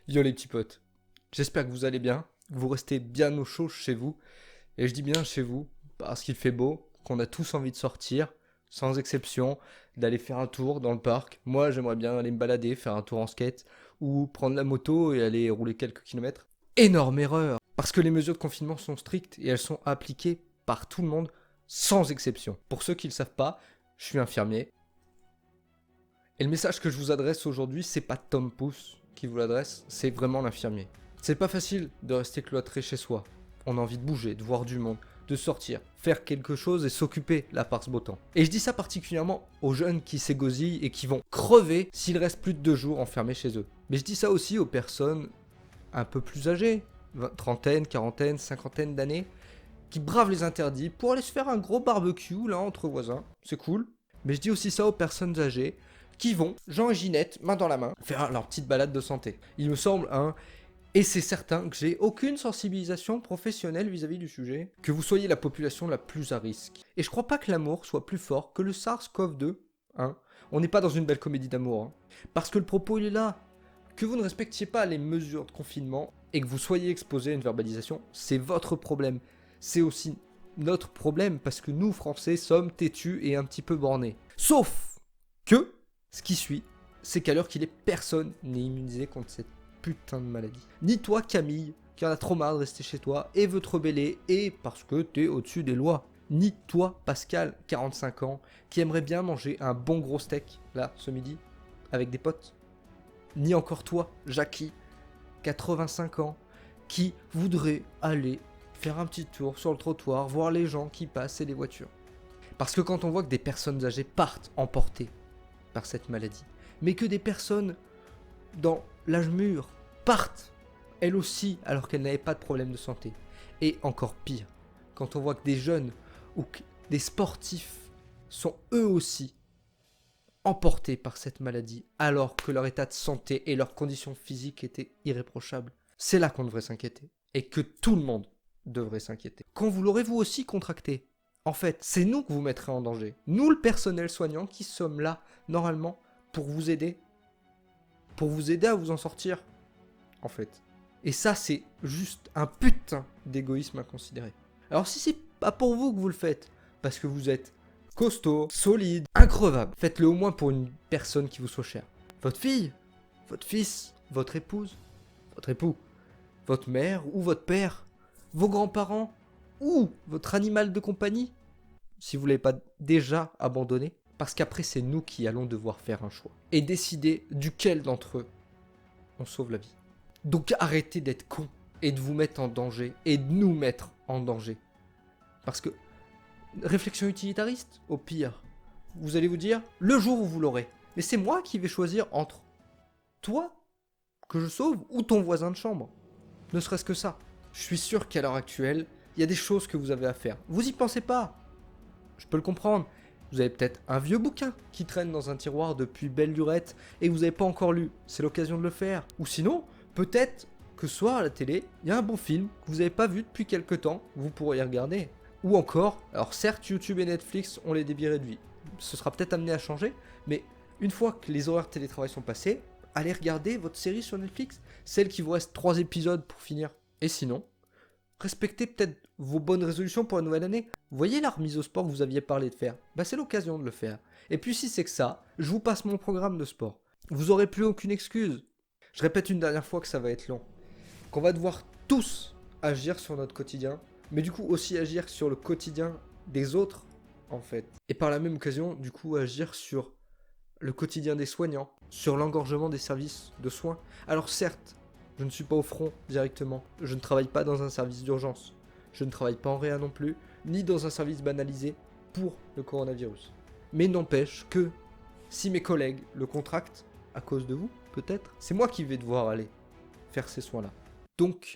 Yo les petits potes, j'espère que vous allez bien, que vous restez bien au chaud chez vous. Et je dis bien chez vous, parce qu'il fait beau, qu'on a tous envie de sortir, sans exception, d'aller faire un tour dans le parc. Moi j'aimerais bien aller me balader, faire un tour en skate, ou prendre la moto et aller rouler quelques kilomètres. Énorme erreur, parce que les mesures de confinement sont strictes et elles sont appliquées par tout le monde, sans exception. Pour ceux qui ne le savent pas, je suis infirmier. Et le message que je vous adresse aujourd'hui, c'est pas Tom Pouce qui vous l'adresse, c'est vraiment l'infirmier. C'est pas facile de rester cloîtré chez soi. On a envie de bouger, de voir du monde, de sortir, faire quelque chose et s'occuper là par ce beau temps. Et je dis ça particulièrement aux jeunes qui s'égosillent et qui vont crever s'il reste plus de 2 jours enfermés chez eux. Mais je dis ça aussi aux personnes un peu plus âgées, trentaine, quarantaine, cinquantaine d'années, qui bravent les interdits pour aller se faire un gros barbecue là entre voisins. C'est cool. Mais je dis aussi ça aux personnes âgées qui vont, Jean et Ginette, main dans la main, faire leur petite balade de santé. Il me semble, et c'est certain que j'ai aucune sensibilisation professionnelle vis-à-vis du sujet, que vous soyez la population la plus à risque. Et je crois pas que l'amour soit plus fort que le SARS-CoV-2, On n'est pas dans une belle comédie d'amour, Parce que le propos il est là. Que vous ne respectiez pas les mesures de confinement et que vous soyez exposé à une verbalisation, c'est votre problème. C'est aussi notre problème parce que nous, Français, sommes têtus et un petit peu bornés. Sauf que ce qui suit, c'est qu'à l'heure qu'il est, personne n'est immunisé contre cette putain de maladie. Ni toi, Camille, qui en a trop marre de rester chez toi et veut te rebeller, et parce que t'es au-dessus des lois. Ni toi, Pascal, 45 ans, qui aimerait bien manger un bon gros steak, là, ce midi, avec des potes. Ni encore toi, Jackie, 85 ans, qui voudrait aller faire un petit tour sur le trottoir, voir les gens qui passent et les voitures. Parce que quand on voit que des personnes âgées partent emportées par cette maladie, mais que des personnes dans l'âge mûr partent, elles aussi, alors qu'elles n'avaient pas de problème de santé. Et encore pire, quand on voit que des jeunes ou que des sportifs sont eux aussi emportés par cette maladie, alors que leur état de santé et leurs conditions physiques étaient irréprochables. C'est là qu'on devrait s'inquiéter. Et que tout le monde devrait s'inquiéter. Quand vous l'aurez vous aussi contracté, en fait, c'est nous que vous mettrez en danger. Nous, le personnel soignant, qui sommes là, normalement, pour vous aider. Pour vous aider à vous en sortir, en fait. Et ça, c'est juste un putain d'égoïsme à considérer. Alors si c'est pas pour vous que vous le faites, parce que vous êtes costaud, solide, increvable, faites-le au moins pour une personne qui vous soit chère. Votre fille, votre fils, votre épouse, votre époux, votre mère ou votre père, vos grands-parents ou votre animal de compagnie, si vous ne l'avez pas déjà abandonné, parce qu'après c'est nous qui allons devoir faire un choix et décider duquel d'entre eux on sauve la vie. Donc arrêtez d'être con et de vous mettre en danger et de nous mettre en danger. Parce que, réflexion utilitariste, au pire, vous allez vous dire, le jour où vous l'aurez, mais c'est moi qui vais choisir entre toi, que je sauve, ou ton voisin de chambre. Ne serait-ce que ça. Je suis sûr qu'à l'heure actuelle, il y a des choses que vous avez à faire. Vous y pensez pas. Je peux le comprendre. Vous avez peut-être un vieux bouquin qui traîne dans un tiroir depuis belle lurette et que vous n'avez pas encore lu. C'est l'occasion de le faire. Ou sinon, peut-être que ce soir à la télé, il y a un bon film que vous n'avez pas vu depuis quelques temps, vous pourriez regarder. Ou encore, alors certes, YouTube et Netflix ont les débits réduits. Ce sera peut-être amené à changer, mais une fois que les horaires de télétravail sont passés, allez regarder votre série sur Netflix, celle qui vous reste 3 épisodes pour finir. Et sinon, respectez peut-être vos bonnes résolutions pour la nouvelle année. Vous voyez la remise au sport que vous aviez parlé de faire, c'est l'occasion de le faire. Et puis si c'est que ça, je vous passe mon programme de sport. Vous aurez plus aucune excuse. Je répète une dernière fois que ça va être long. Qu'on va devoir tous agir sur notre quotidien, mais du coup aussi agir sur le quotidien des autres, en fait. Et par la même occasion, du coup, agir sur le quotidien des soignants, sur l'engorgement des services de soins. Alors certes, je ne suis pas au front directement, je ne travaille pas dans un service d'urgence, je ne travaille pas en réa non plus, ni dans un service banalisé pour le coronavirus. Mais n'empêche que si mes collègues le contractent, à cause de vous, peut-être, c'est moi qui vais devoir aller faire ces soins-là. Donc,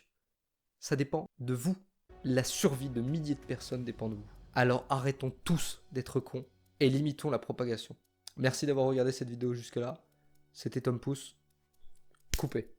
ça dépend de vous. La survie de milliers de personnes dépend de vous. Alors arrêtons tous d'être cons et limitons la propagation. Merci d'avoir regardé cette vidéo jusque-là. C'était Tom Pouce. Coupé.